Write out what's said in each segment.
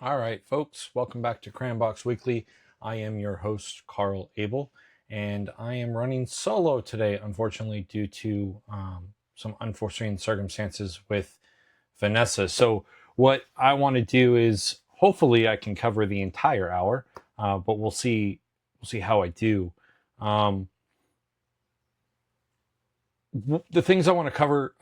All right, folks, welcome back to Crambox Weekly. I am your host, Carl Abel, and I am running solo today, unfortunately, due to some unforeseen circumstances with Vanessa. So, what I want to do is hopefully I can cover the entire hour, but we'll see. We'll see how I do. Um, the things I want to cover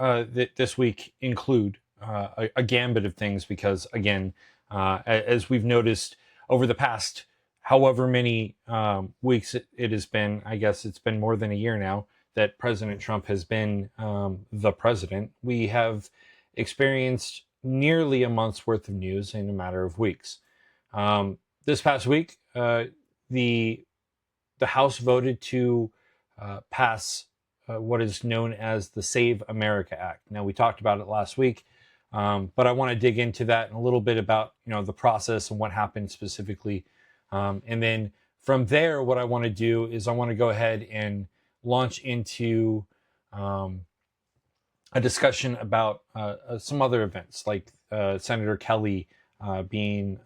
this week include a gambit of things because, again, as we've noticed over the past however many weeks it has been, I guess it's been more than a year now that President Trump has been the president. We have experienced nearly a month's worth of news in a matter of weeks. This past week, the House voted to pass what is known as the Save America Act. Now, we talked about it last week, but I want to dig into that and a little bit about the process and what happened specifically, and then from there, what I want to do is I want to go ahead and launch into a discussion about some other events, like Senator Kelly being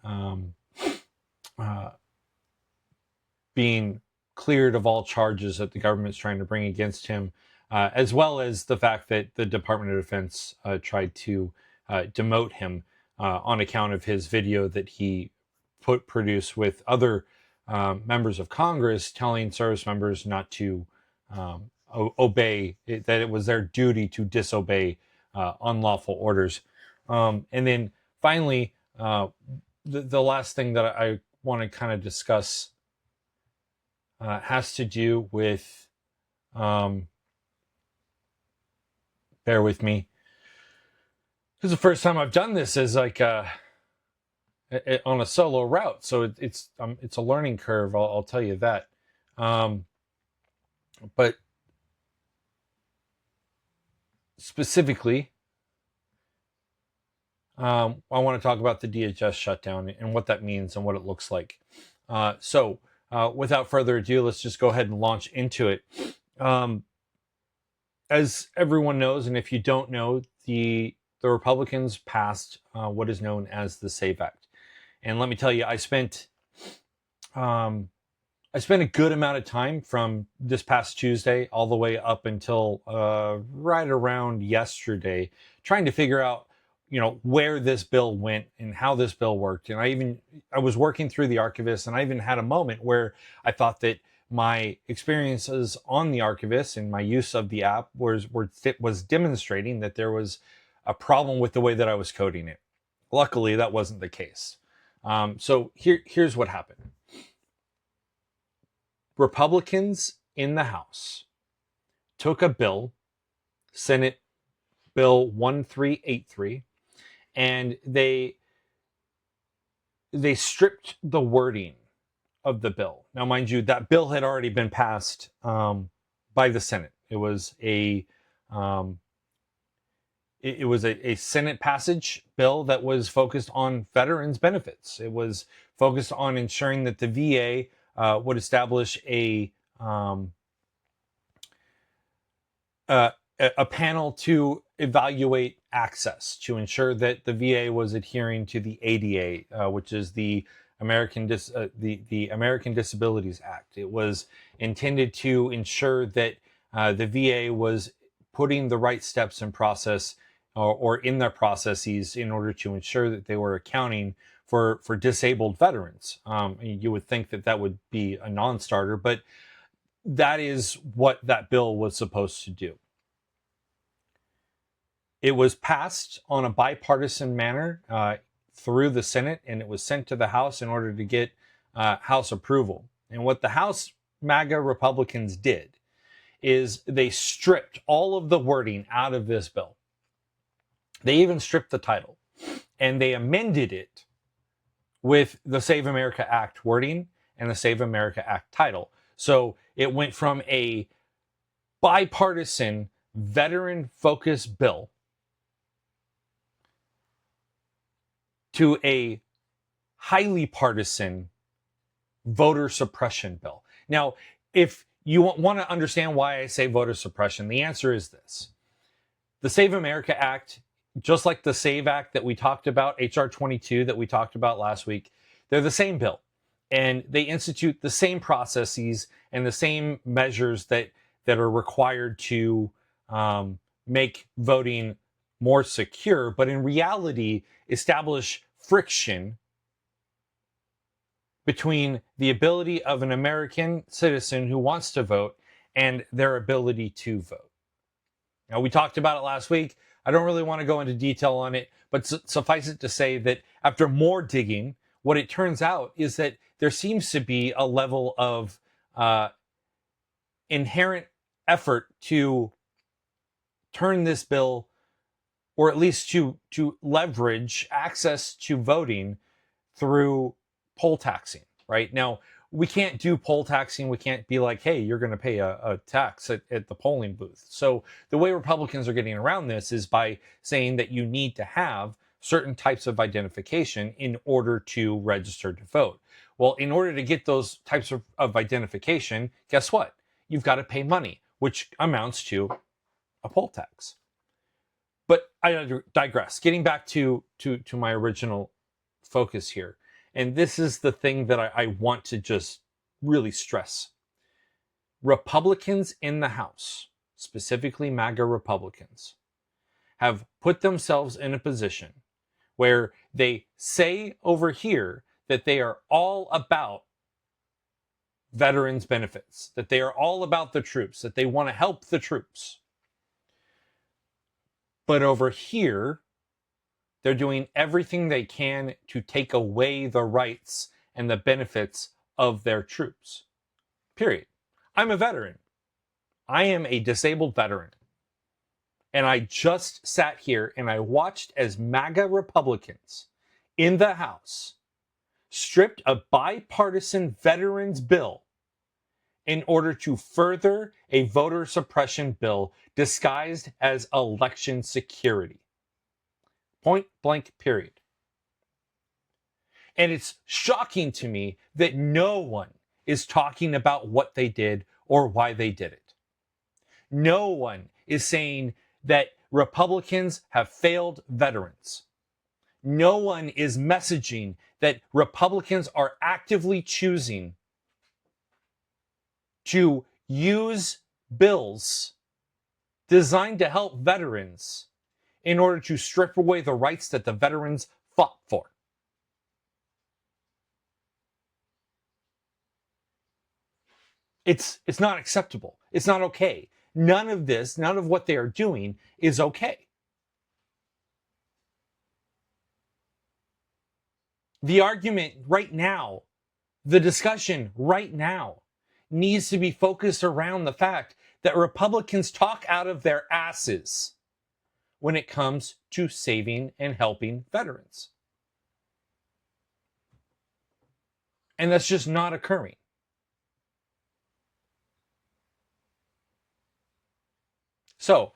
cleared of all charges that the government's trying to bring against him, as well as the fact that the Department of Defense tried to demote him on account of his video that he produced with other members of Congress telling service members not to obey, that it was their duty to disobey unlawful orders. And then finally, the last thing that I want to kind of discuss has to do with, bear with me, this is the first time I've done this as like on a solo route, so it's a learning curve. I'll tell you that. But specifically, I want to talk about the DHS shutdown and what that means and what it looks like. So without further ado, let's just go ahead and launch into it. As everyone knows, and if you don't know, the Republicans passed what is known as the SAVE Act. And let me tell you, I spent a good amount of time from this past Tuesday all the way up until right around yesterday trying to figure out where this bill went and how this bill worked. And I was working through the Archivist, and I even had a moment where I thought that my experiences on the Archivist and my use of the app was demonstrating that there was a problem with the way that I was coding it. Luckily, that wasn't the case. So here's what happened. Republicans in the House took a bill, Senate Bill 1383, and they stripped the wording of the bill. Now, mind you, that bill had already been passed by the Senate. It was a Senate passage bill that was focused on veterans benefits. It was focused on ensuring that the VA would establish a panel to evaluate access to ensure that the VA was adhering to the ADA, which is the American Disabilities Act. It was intended to ensure that the VA was putting the right steps in process or in their processes in order to ensure that they were accounting for disabled veterans. You would think that would be a non-starter, but that is what that bill was supposed to do. It was passed on a bipartisan manner through the Senate, and it was sent to the House in order to get House approval. And what the House MAGA Republicans did is they stripped all of the wording out of this bill. They even stripped the title, and they amended it with the Save America Act wording and the Save America Act title. So it went from a bipartisan, veteran-focused bill to a highly partisan voter suppression bill. Now, if you want to understand why I say voter suppression, the answer is this. The Save America Act just like the SAVE Act that we talked about, HR 22 that we talked about last week, they're the same bill. And they institute the same processes and the same measures that are required to make voting more secure, but in reality, establish friction between the ability of an American citizen who wants to vote and their ability to vote. Now, we talked about it last week. I don't really want to go into detail on it, but suffice it to say that after more digging, what it turns out is that there seems to be a level of inherent effort to turn this bill, or at least to leverage access to voting through poll taxing, right? Now, we can't do poll taxing. We can't be like, hey, you're going to pay a tax at the polling booth. So the way Republicans are getting around this is by saying that you need to have certain types of identification in order to register to vote. Well, in order to get those types of identification, guess what? You've got to pay money, which amounts to a poll tax. But I digress. Getting back to my original focus here. And this is the thing that I want to just really stress. Republicans in the House, specifically MAGA Republicans, have put themselves in a position where they say over here that they are all about veterans benefits, that they are all about the troops, that they want to help the troops. But over here, they're doing everything they can to take away the rights and the benefits of their troops. Period. I'm a veteran. I am a disabled veteran. And I just sat here and I watched as MAGA Republicans in the House stripped a bipartisan veterans bill in order to further a voter suppression bill disguised as election security. Point blank, period. And it's shocking to me that no one is talking about what they did or why they did it. No one is saying that Republicans have failed veterans. No one is messaging that Republicans are actively choosing to use bills designed to help veterans in order to strip away the rights that the veterans fought for. It's not acceptable. It's not okay. None of this, none of what they are doing is okay. The argument right now, the discussion right now, needs to be focused around the fact that Republicans talk out of their asses when it comes to saving and helping veterans. And that's just not occurring. So,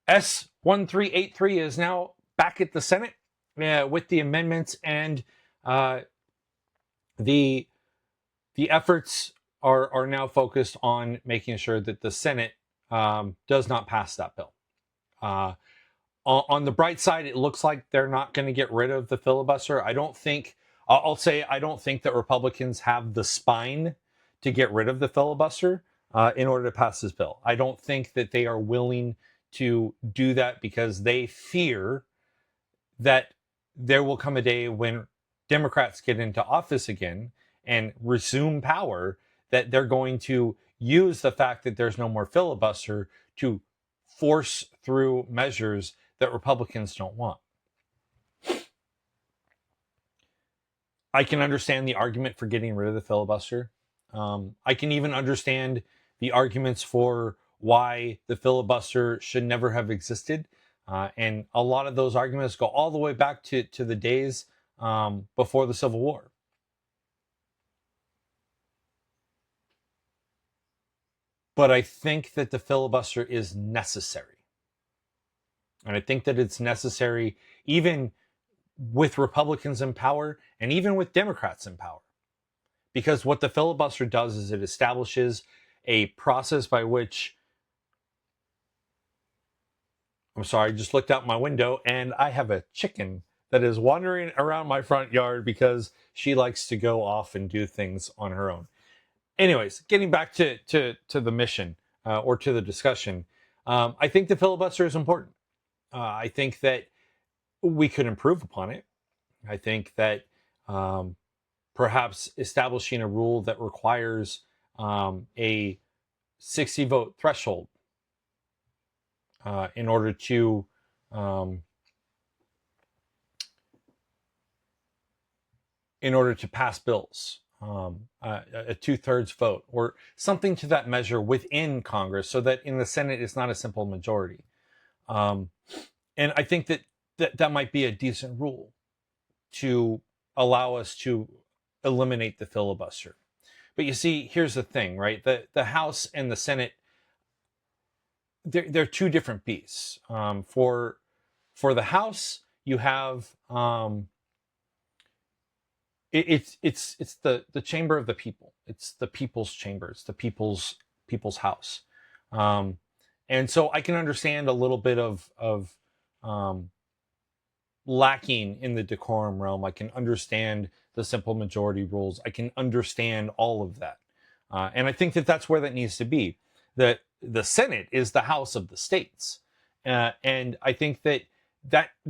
S1383 is now back at the Senate with the amendments, and the efforts are now focused on making sure that the Senate does not pass that bill. On the bright side, it looks like they're not going to get rid of the filibuster. I don't think that Republicans have the spine to get rid of the filibuster in order to pass this bill. I don't think that they are willing to do that because they fear that there will come a day when Democrats get into office again and resume power, that they're going to use the fact that there's no more filibuster to force through measures that Republicans don't want. I can understand the argument for getting rid of the filibuster. I can even understand the arguments for why the filibuster should never have existed. And a lot of those arguments go all the way back to the days before the Civil War. But I think that the filibuster is necessary. And I think that it's necessary even with Republicans in power and even with Democrats in power. Because what the filibuster does is it establishes a process by which I'm sorry, I just looked out my window and I have a chicken that is wandering around my front yard because she likes to go off and do things on her own. Anyways, getting back to the mission or to the discussion, I think the filibuster is important. I think that we could improve upon it. I think that um, perhaps establishing a rule that requires a 60 vote threshold in order to um, pass bills, a 2/3 vote or something to that measure within Congress, so that in the Senate it's not a simple majority. Um, and I think that might be a decent rule to allow us to eliminate the filibuster. But you see, here's the thing, right? The House and the Senate, they're two different beasts. For the House, you have it's the chamber of the people. It's the people's chamber. It's the people's house. And so I can understand a little bit of um, lacking in the decorum realm. I can understand the simple majority rules. I can understand all of that. And I think that that's where that needs to be. That the Senate is the house of the states. And I think that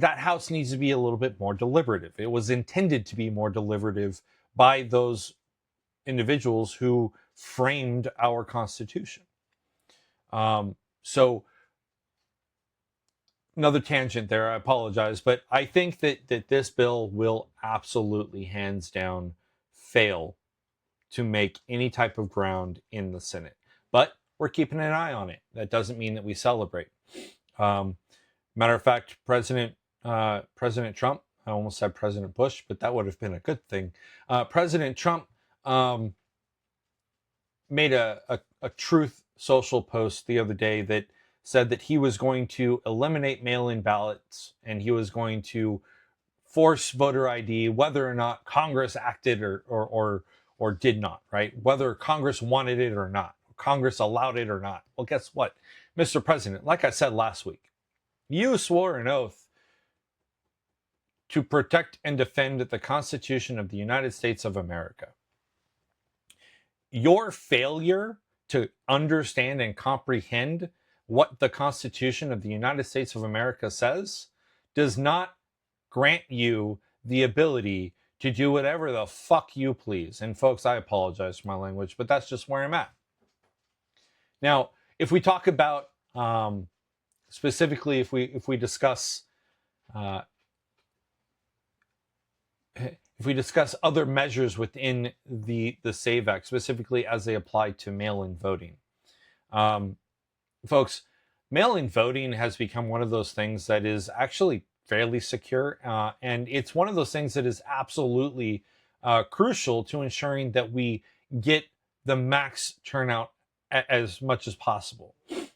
house needs to be a little bit more deliberative. It was intended to be more deliberative by those individuals who framed our Constitution. So another tangent there, I apologize, but I think that this bill will absolutely, hands down, fail to make any type of ground in the Senate. But we're keeping an eye on it. That doesn't mean that we celebrate. Matter of fact, President Trump, I almost said President Bush, but that would have been a good thing. President Trump made a Truth Social post the other day that said that he was going to eliminate mail-in ballots and he was going to force voter ID, whether or not Congress acted or did not, right? Whether Congress wanted it or not, Congress allowed it or not. Well, guess what, Mr. President? Like I said last week, you swore an oath to protect and defend the Constitution of the United States of America. Your failure to understand and comprehend what the Constitution of the United States of America says does not grant you the ability to do whatever the fuck you please. And folks, I apologize for my language, but that's just where I'm at. Now, if we talk about specifically, if we discuss other measures within the SAVE Act, specifically as they apply to mail-in voting, folks, mail-in voting has become one of those things that is actually fairly secure, and it's one of those things that is absolutely crucial to ensuring that we get the max turnout as much as possible.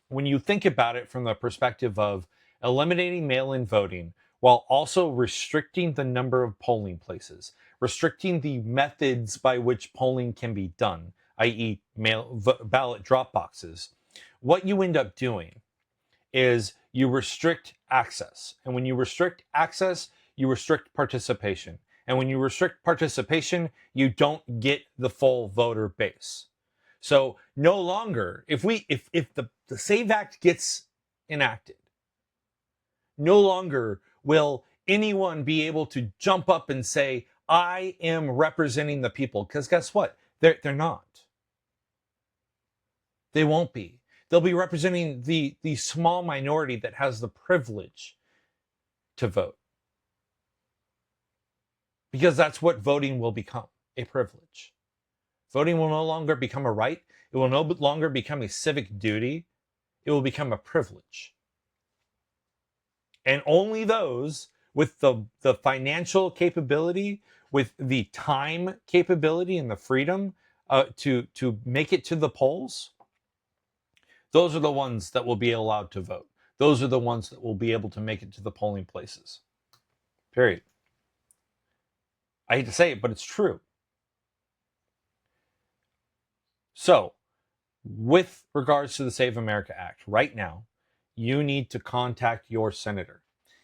When you think about it from the perspective of eliminating mail-in voting while also restricting the number of polling places, restricting the methods by which polling can be done, i.e. ballot drop boxes, what you end up doing is you restrict access. And when you restrict access, you restrict participation. And when you restrict participation, you don't get the full voter base. So no longer, if the SAVE Act gets enacted, no longer will anyone be able to jump up and say, I am representing the people. Because guess what? They're not. They won't be. They'll be representing the small minority that has the privilege to vote. Because that's what voting will become, a privilege. Voting will no longer become a right. It will no longer become a civic duty. It will become a privilege. And only those with the financial capability, with the time capability and the freedom to make it to the polls, those are the ones that will be allowed to vote. Those are the ones that will be able to make it to the polling places. Period. I hate to say it, but it's true. So, with regards to the Save America Act, right now, you need to contact your senator.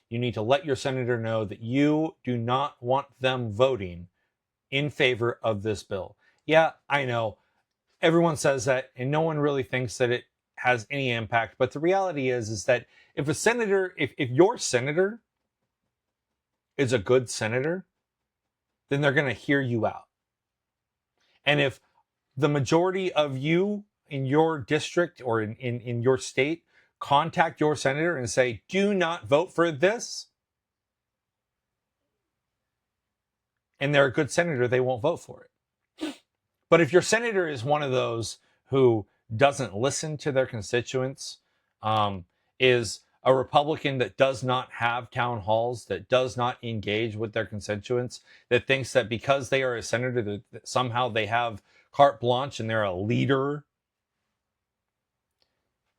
You need to let your senator know that you do not want them voting in favor of this bill. Yeah, I know. Everyone says that, and no one really thinks that it has any impact. But the reality is that if a senator, if your senator is a good senator, then they're going to hear you out. And if the majority of you in your district or in your state contact your senator and say, do not vote for this, and they're a good senator, they won't vote for it. But if your senator is one of those who doesn't listen to their constituents, is a Republican that does not have town halls, that does not engage with their constituents, that thinks that because they are a senator, that somehow they have carte blanche and they're a leader,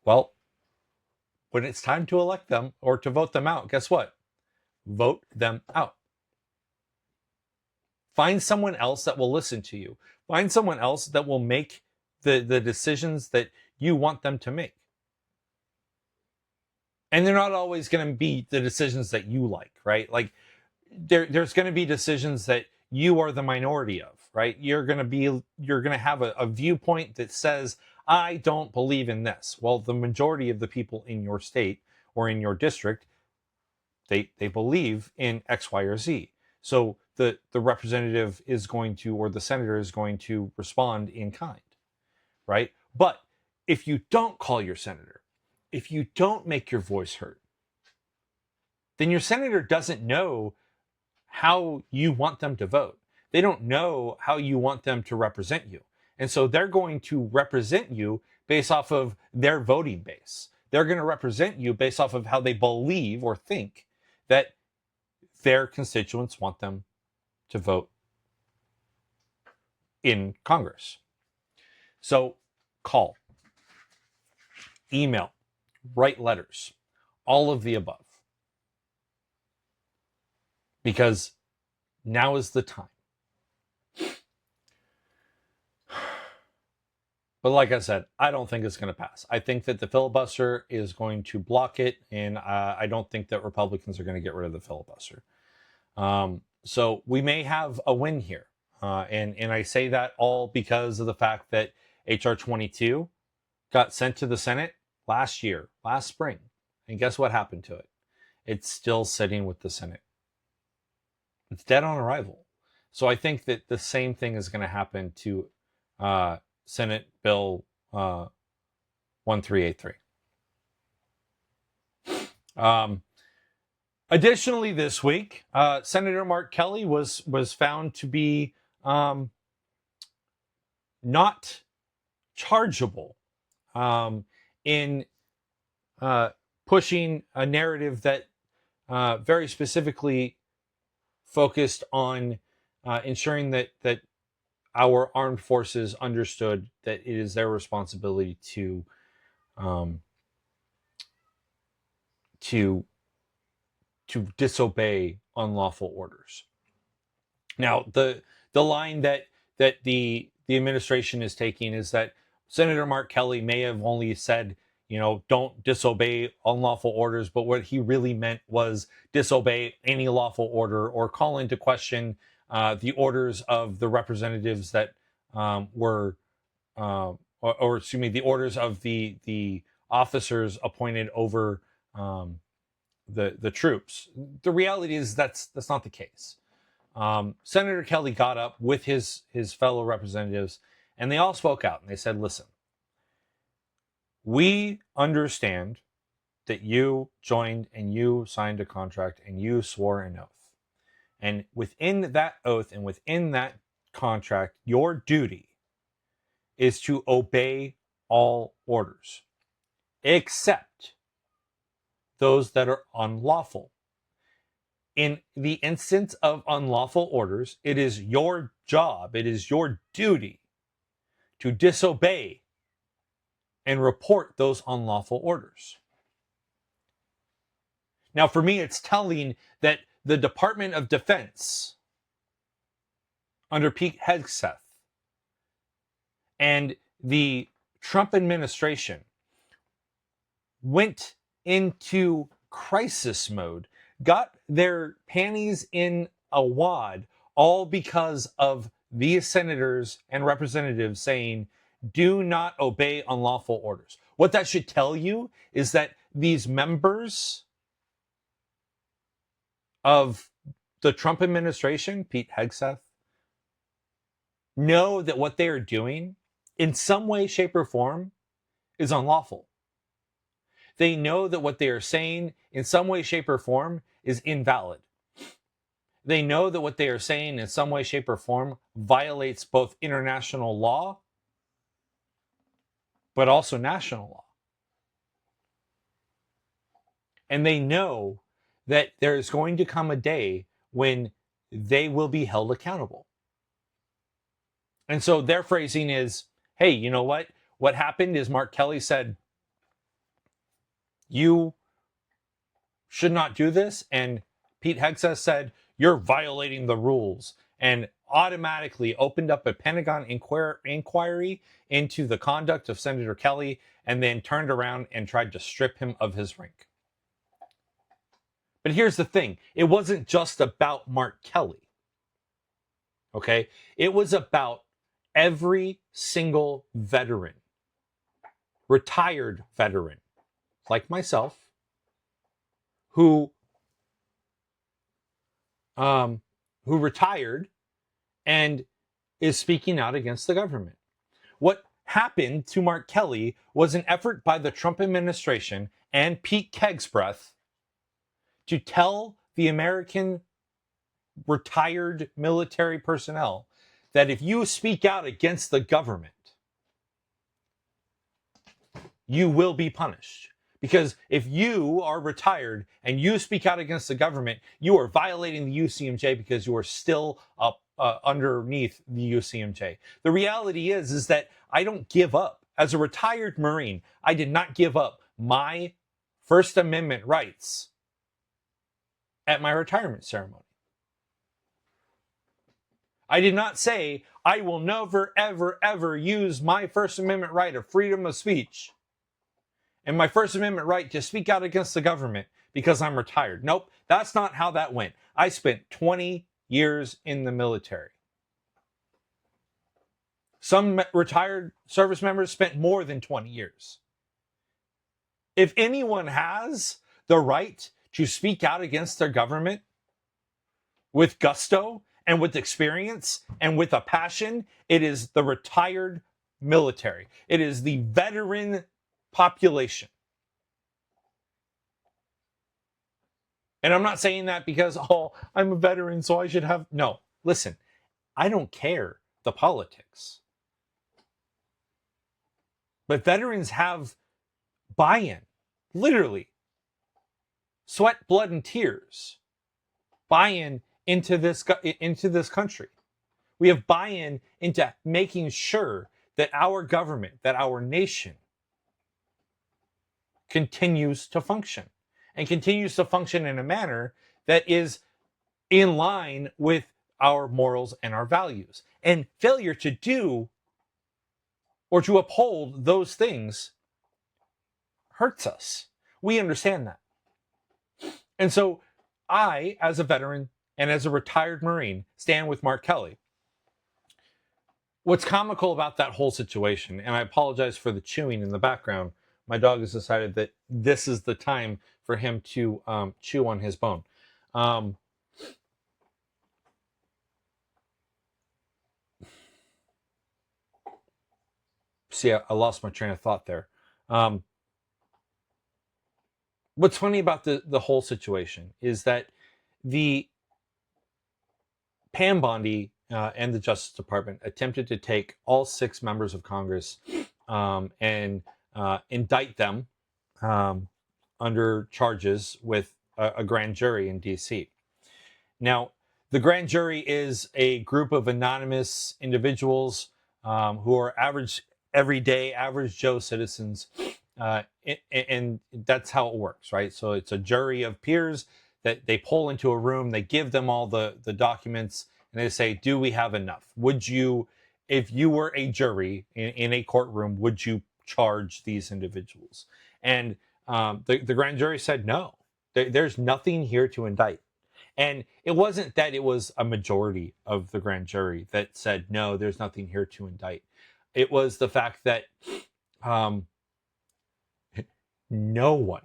well, when it's time to elect them or to vote them out, guess what? Vote them out. Find someone else that will listen to you. Find someone else that will make the decisions that you want them to make. And they're not always going to be the decisions that you like, right? Like there's going to be decisions that you are the minority of, right? You're going to have a viewpoint that says, I don't believe in this. Well, the majority of the people in your state or in your district, they believe in X, Y, or Z. So the representative is going to, or the senator is going to respond in kind, right? But if you don't call your senator, if you don't make your voice heard, then your senator doesn't know how you want them to vote. They don't know how you want them to represent you. And so they're going to represent you based off of their voting base. They're going to represent you based off of how they believe or think that their constituents want them to vote in Congress. So call, email, write letters, all of the above. Because now is the time. But like I said, I don't think it's going to pass. I think that the filibuster is going to block it, and I don't think that Republicans are going to get rid of the filibuster. So we may have a win here. And I say that all because of the fact that HR 22 got sent to the Senate last spring. And guess what happened to it? It's still sitting with the Senate. It's dead on arrival. So I think that the same thing is going to happen to Senate Bill 1383. Additionally, this week, Senator Mark Kelly was found to be not chargeable in pushing a narrative that very specifically focused on ensuring that our armed forces understood that it is their responsibility to disobey unlawful orders. Now, the line that the administration is taking is that Senator Mark Kelly may have only said, don't disobey unlawful orders, but what he really meant was disobey any lawful order or call into question the orders of the representatives that were, or excuse me, the orders of the officers appointed over the troops. The reality is that's not the case. Senator Kelly got up with his fellow representatives, and they all spoke out and they said, listen, we understand that you joined and you signed a contract and you swore an oath. And within that oath and within that contract, your duty is to obey all orders, except those that are unlawful. In the instance of unlawful orders, it is your job, it is your duty to disobey and report those unlawful orders. Now, for me, it's telling that the Department of Defense under Pete Hegseth and the Trump administration went into crisis mode, got their panties in a wad, all because of these senators and representatives saying, do not obey unlawful orders. What that should tell you is that these members of the Trump administration, Pete Hegseth, know that what they are doing in some way, shape, or form is unlawful. They know that what they are saying in some way, shape, or form is invalid. They know that what they are saying in some way, shape, or form violates both international law, but also national law. And they know that there is going to come a day when they will be held accountable. And so their phrasing is, hey, you know what? What happened is Mark Kelly said, you should not do this. And Pete Hegseth said, you're violating the rules, and automatically opened up a Pentagon inquiry into the conduct of Senator Kelly, and then turned around and tried to strip him of his rank. But here's the thing. It wasn't just about Mark Kelly. Okay? It was about every single veteran, retired veteran, like myself, who retired and is speaking out against the government. What happened to Mark Kelly was an effort by the Trump administration and Pete Kegsbreath to tell the American retired military personnel that if you speak out against the government, you will be punished. Because if you are retired and you speak out against the government, you are violating the UCMJ because you are still up underneath the UCMJ. The reality is that I don't give up. As a retired Marine, I did not give up my First Amendment rights at my retirement ceremony. I did not say, I will never, ever, ever use my First Amendment right of freedom of speech and my First Amendment right to speak out against the government because I'm retired. Nope, that's not how that went. I spent 20 years in the military. Some retired service members spent more than 20 years. If anyone has the right to speak out against their government with gusto and with experience and with a passion, it is the retired military. It is the veteran population. And I'm not saying that because, I'm a veteran, so I should have... No, listen, I don't care the politics. But veterans have buy-in, literally. Sweat, blood, and tears. Buy-in into this country. We have buy-in into making sure that our government, that our nation continues to function. And continues to function in a manner that is in line with our morals and our values. And failure to do or to uphold those things hurts us. We understand that. And so I, as a veteran and as a retired Marine, stand with Mark Kelly. What's comical about that whole situation, and I apologize for the chewing in the background, my dog has decided that this is the time for him to chew on his bone. See, I lost my train of thought there. What's funny about the whole situation is that the Pam Bondi and the Justice Department attempted to take all 6 members of Congress and indict them under charges with a grand jury in D.C. Now, the grand jury is a group of anonymous individuals who are everyday average Joe citizens, and that's how it works, right? So it's a jury of peers that they pull into a room, they give them all the documents, and they say, do we have enough? Would you, if you were a jury in a courtroom, would you charge these individuals? And The grand jury said no. There's nothing here to indict. And it wasn't that it was a majority of the grand jury that said no, there's nothing here to indict. It was the fact that um, no one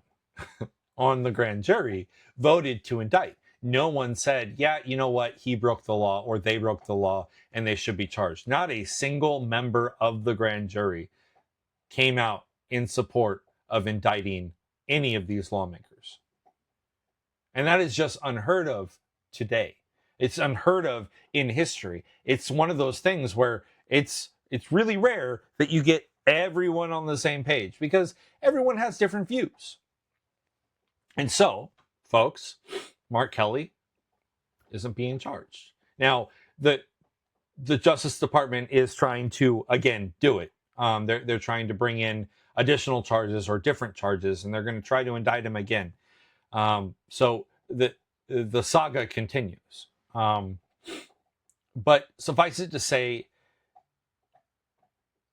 on the grand jury voted to indict. No one said, yeah, you know what, he broke the law or they broke the law and they should be charged. Not a single member of the grand jury came out in support of indicting any of these lawmakers. And that is just unheard of today. It's unheard of in history. It's one of those things where it's really rare that you get everyone on the same page because everyone has different views. And so, folks, Mark Kelly isn't being charged. Now, the Justice Department is trying to, again, do it. They're trying to bring in additional charges or different charges, and they're going to try to indict him again. So the saga continues. But suffice it to say,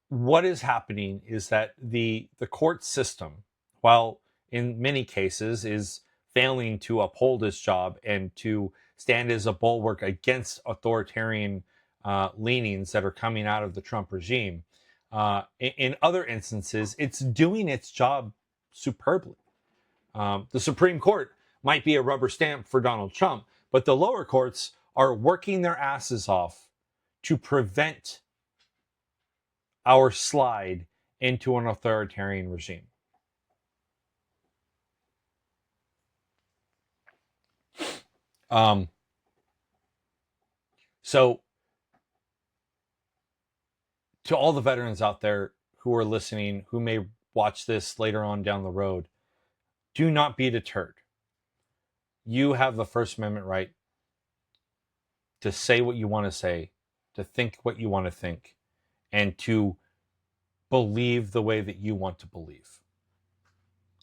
what is happening is that the court system, while in many cases is failing to uphold its job and to stand as a bulwark against authoritarian leanings that are coming out of the Trump regime, in other instances, it's doing its job superbly. The Supreme Court might be a rubber stamp for Donald Trump, but the lower courts are working their asses off to prevent our slide into an authoritarian regime. So, to all the veterans out there who are listening, who may watch this later on down the road, do not be deterred. You have the First Amendment right to say what you want to say, to think what you want to think, and to believe the way that you want to believe.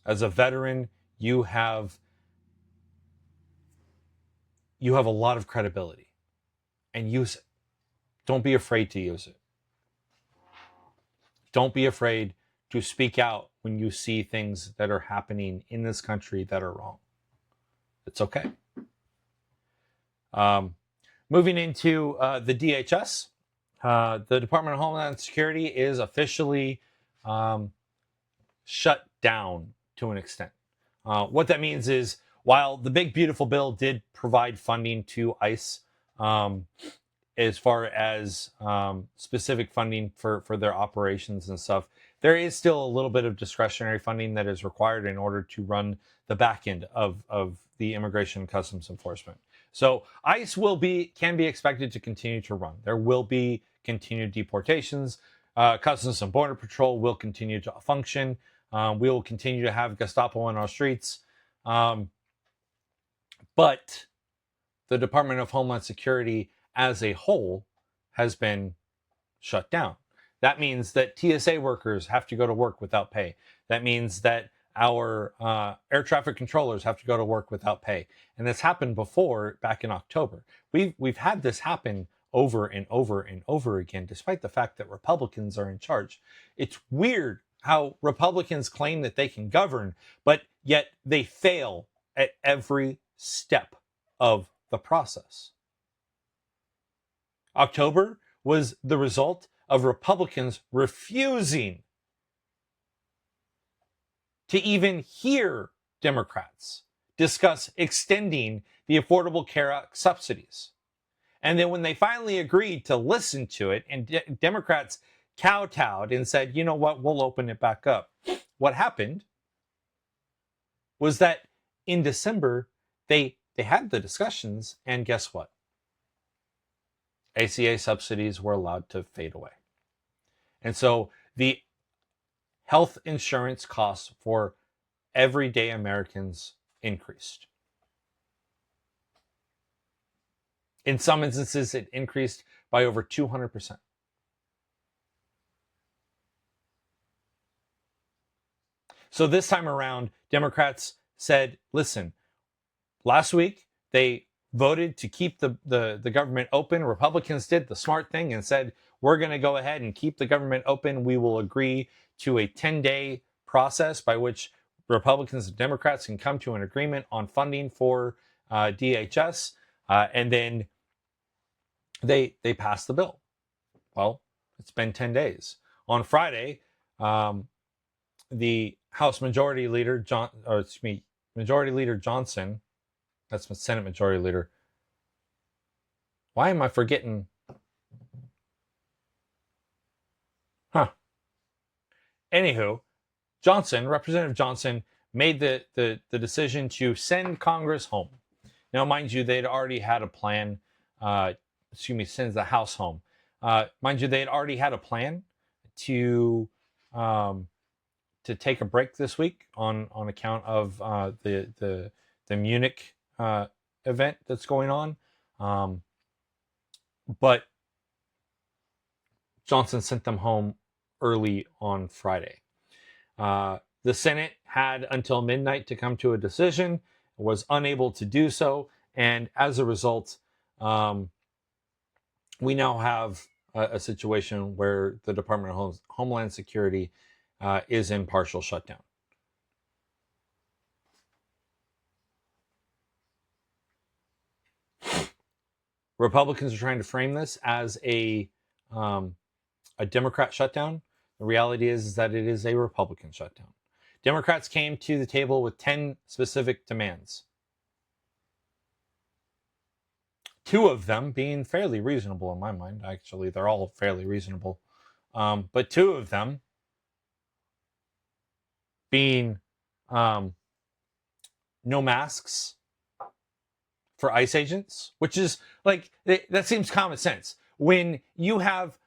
As a veteran, you have a lot of credibility, and use it. Don't be afraid to use it. Don't be afraid to speak out when you see things that are happening in this country that are wrong. It's okay. Moving into the DHS, the Department of Homeland Security is officially shut down to an extent. What that means is, while the big beautiful bill did provide funding to ICE, as far as specific funding for their operations and stuff, there is still a little bit of discretionary funding that is required in order to run the back end of the Immigration and Customs Enforcement. So ICE can be expected to continue to run. There will be continued deportations. Customs and Border Patrol will continue to function. We will continue to have Gestapo on our streets. But the Department of Homeland Security as a whole has been shut down. That means that TSA workers have to go to work without pay. That means that our air traffic controllers have to go to work without pay. And this happened before, back in October. We've had this happen over and over and over again, despite the fact that Republicans are in charge. It's weird how Republicans claim that they can govern, but yet they fail at every step of the process. October was the result of Republicans refusing to even hear Democrats discuss extending the Affordable Care Act subsidies. And then when they finally agreed to listen to it, and Democrats kowtowed and said, you know what, we'll open it back up. What happened was that in December, they had the discussions, and guess what? ACA subsidies were allowed to fade away. And so the health insurance costs for everyday Americans increased. In some instances, it increased by over 200%. So this time around, Democrats said, listen, last week they voted to keep the government open. Republicans did the smart thing and said, we're going to go ahead and keep the government open. We will agree to a 10-day process by which Republicans and Democrats can come to an agreement on funding for DHS, and then they pass the bill. Well, it's been 10 days. On Friday, the House Majority Leader Majority Leader Johnson, that's the Senate Majority Leader. Why am I forgetting? Anywho, Representative Johnson made the decision to send Congress home. Now, mind you, they'd already had a plan. Sends the House home. Mind you, they'd already had a plan to take a break this week on account of the Munich event that's going on. But Johnson sent them home early on Friday. The Senate had until midnight to come to a decision, was unable to do so, and as a result, we now have a situation where the Department of Homeland Security is in partial shutdown. Republicans are trying to frame this as a Democrat shutdown. The reality is that it is a Republican shutdown. Democrats came to the table with 10 specific demands. 2 of them being fairly reasonable in my mind. Actually, they're all fairly reasonable. But 2 of them being no masks for ICE agents, which is like, that seems common sense. When you have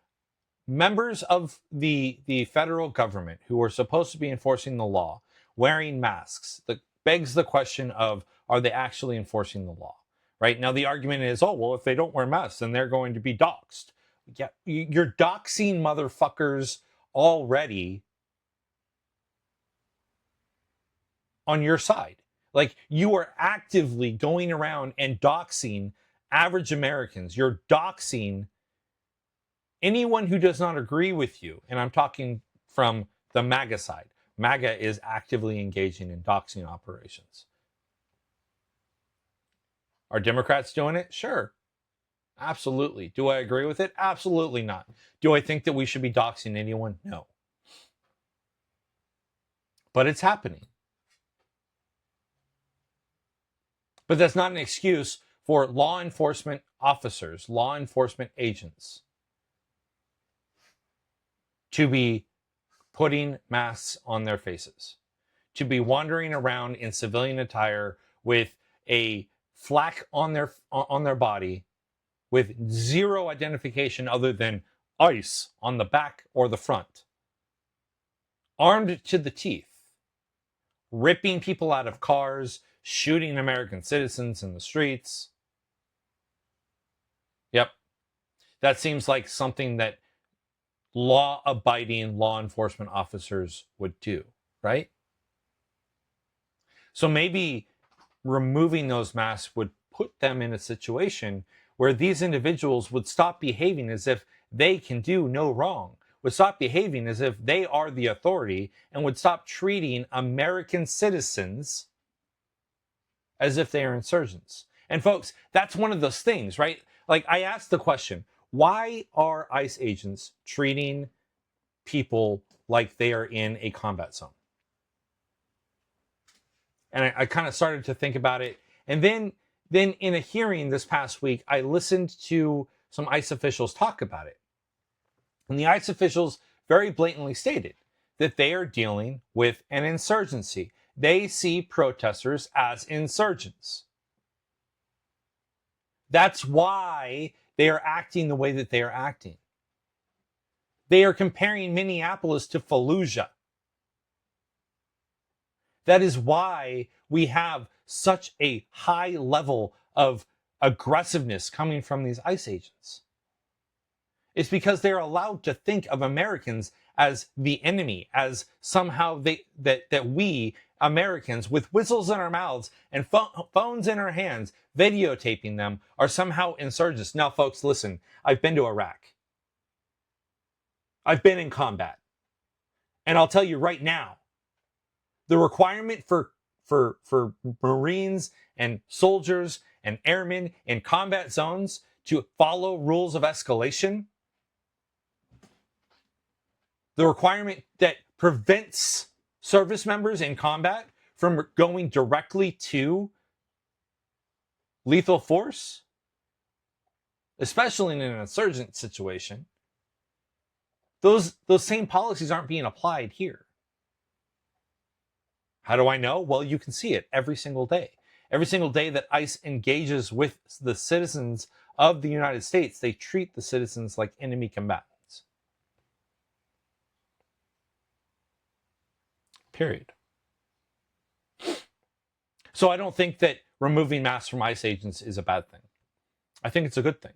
members of the federal government who are supposed to be enforcing the law wearing masks, that begs the question of, are they actually enforcing the law? Right? Now, the argument is, oh, well, if they don't wear masks, then they're going to be doxxed. Yeah, you're doxing motherfuckers already on your side. Like, you are actively going around and doxing average Americans. You're doxing anyone who does not agree with you. And I'm talking from the MAGA side. MAGA is actively engaging in doxing operations. Are Democrats doing it? Sure. Absolutely. Do I agree with it? Absolutely not. Do I think that we should be doxing anyone? No. But it's happening. But that's not an excuse for law enforcement officers, law enforcement agents, to be putting masks on their faces, to be wandering around in civilian attire with a flak on their body, with zero identification other than ICE on the back or the front, armed to the teeth, ripping people out of cars, shooting American citizens in the streets. Yep. That seems like something that law-abiding law enforcement officers would do, right? So maybe removing those masks would put them in a situation where these individuals would stop behaving as if they can do no wrong, would stop behaving as if they are the authority, and would stop treating American citizens as if they are insurgents. And folks, that's one of those things, right? Like, I asked the question, why are ICE agents treating people like they are in a combat zone? And I kind of started to think about it. And then in a hearing this past week, I listened to some ICE officials talk about it. And the ICE officials very blatantly stated that they are dealing with an insurgency. They see protesters as insurgents. That's why they are acting the way that they are acting. They are comparing Minneapolis to Fallujah. That is why we have such a high level of aggressiveness coming from these ICE agents. It's because they're allowed to think of Americans as the enemy, as somehow that we Americans, with whistles in our mouths and phones in our hands, videotaping them, are somehow insurgents. Now, folks, listen, I've been to Iraq. I've been in combat. And I'll tell you right now, The requirement for Marines and soldiers and airmen in combat zones to follow rules of escalation, the requirement that prevents service members in combat from going directly to lethal force, especially in an insurgent situation, those same policies aren't being applied here. How do I know? Well, you can see it every single day. Every single day that ICE engages with the citizens of the United States, they treat the citizens like enemy combatants. Period. So I don't think that removing masks from ICE agents is a bad thing. I think it's a good thing.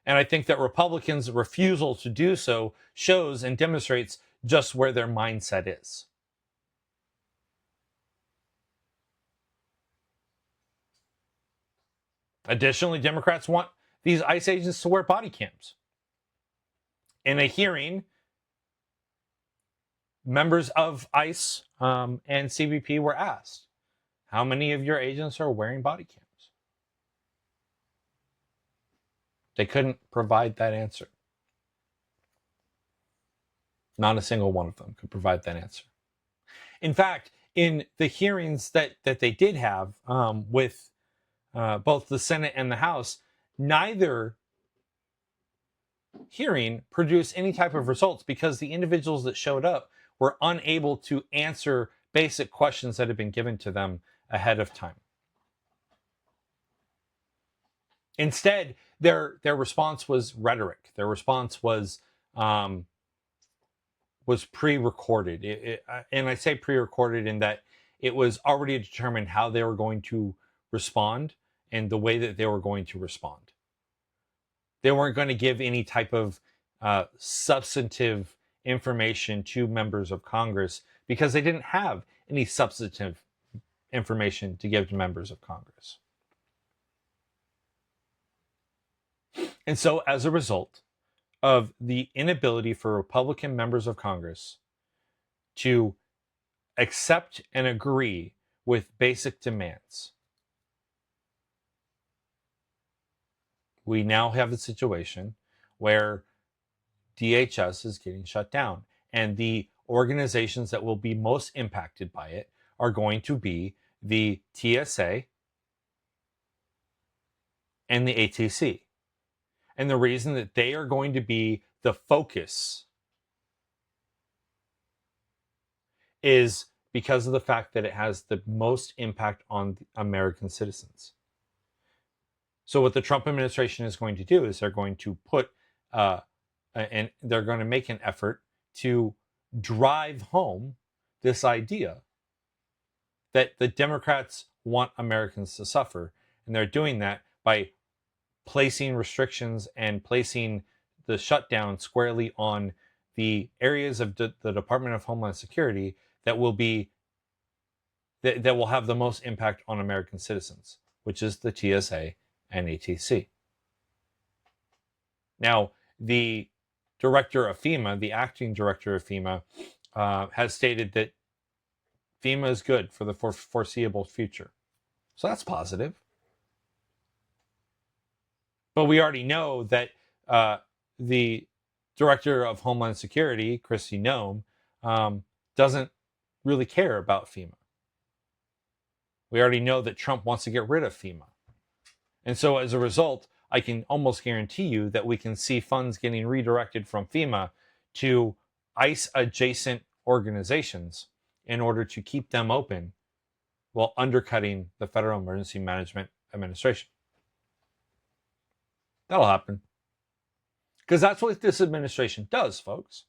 And I think that Republicans' refusal to do so shows and demonstrates just where their mindset is. Additionally, Democrats want these ICE agents to wear body cams. In a hearing, members of ICE and CBP were asked, how many of your agents are wearing body cams? They couldn't provide that answer. Not a single one of them could provide that answer. In fact, in the hearings that they did have with both the Senate and the House, neither hearing produced any type of results because the individuals that showed up were unable to answer basic questions that had been given to them ahead of time. Instead, their response was rhetoric. Their response was pre-recorded. And I say pre-recorded in that it was already determined how they were going to respond and the way that they were going to respond. They weren't going to give any type of substantive information to members of Congress because they didn't have any substantive information to give to members of Congress. And so, as a result of the inability for Republican members of Congress to accept and agree with basic demands, we now have a situation where DHS is getting shut down, and the organizations that will be most impacted by it are going to be the TSA and the ATC. And the reason that they are going to be the focus is because of the fact that it has the most impact on American citizens. So what the Trump administration is going to do is they're going to put, and they're going to make an effort to drive home this idea that the Democrats want Americans to suffer. And they're doing that by placing restrictions and placing the shutdown squarely on the areas of the Department of Homeland Security that will have the most impact on American citizens, which is the TSA and ATC. Now, the director of FEMA, the acting director of FEMA, has stated that FEMA is good for the foreseeable future. So that's positive. But we already know that the director of Homeland Security, Kristi Noem, doesn't really care about FEMA. We already know that Trump wants to get rid of FEMA. And so as a result, I can almost guarantee you that we can see funds getting redirected from FEMA to ICE-adjacent organizations in order to keep them open while undercutting the Federal Emergency Management Administration. That'll happen. Because that's what this administration does, folks.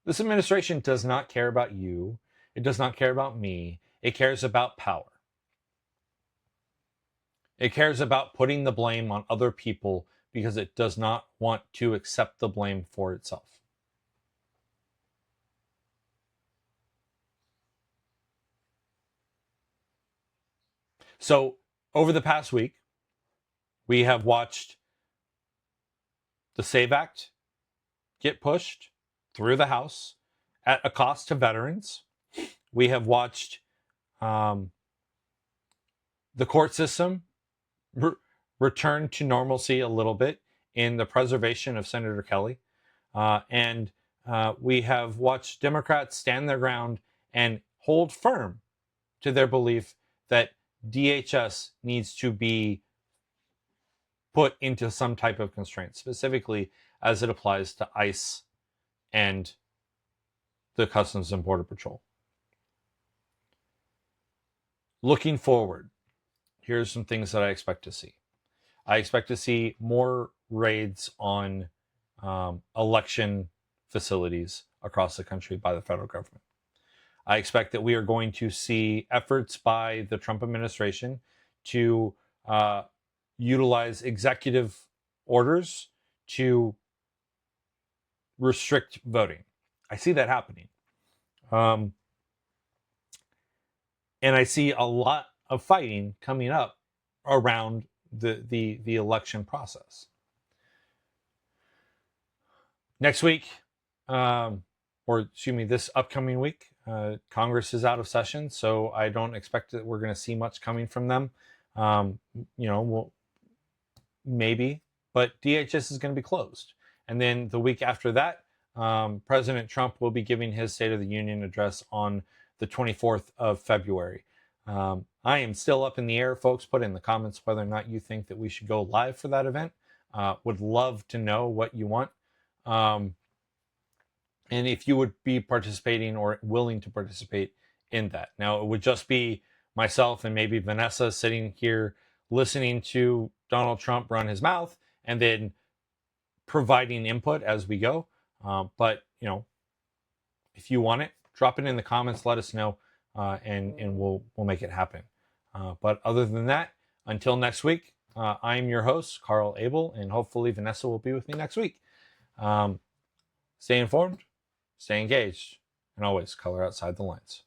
This administration does not care about you. It does not care about me. It cares about power. It cares about putting the blame on other people because it does not want to accept the blame for itself. So, over the past week, we have watched the SAVE Act get pushed through the House at a cost to veterans. We have watched the court system return to normalcy a little bit in the preservation of Senator Kelly. And we have watched Democrats stand their ground and hold firm to their belief that DHS needs to be put into some type of constraint, specifically as it applies to ICE and the Customs and Border Patrol. Looking forward, here's some things that I expect to see. I expect to see more raids on election facilities across the country by the federal government. I expect that we are going to see efforts by the Trump administration to utilize executive orders to restrict voting. I see that happening. And I see a lot of fighting coming up around the election process. Next week, this upcoming week, Congress is out of session, so I don't expect that we're going to see much coming from them. Maybe, but DHS is going to be closed. And then the week after that, President Trump will be giving his State of the Union address on the 24th of February. I am still up in the air, folks. Put in the comments whether or not you think that we should go live for that event. Would love to know what you want. And if you would be participating or willing to participate in that. Now, it would just be myself and maybe Vanessa sitting here listening to Donald Trump run his mouth and then providing input as we go. But, if you want it, drop it in the comments, let us know, and we'll make it happen. But other than that, until next week, I'm your host, Carl Abel, and hopefully Vanessa will be with me next week. Stay informed, stay engaged, and always color outside the lines.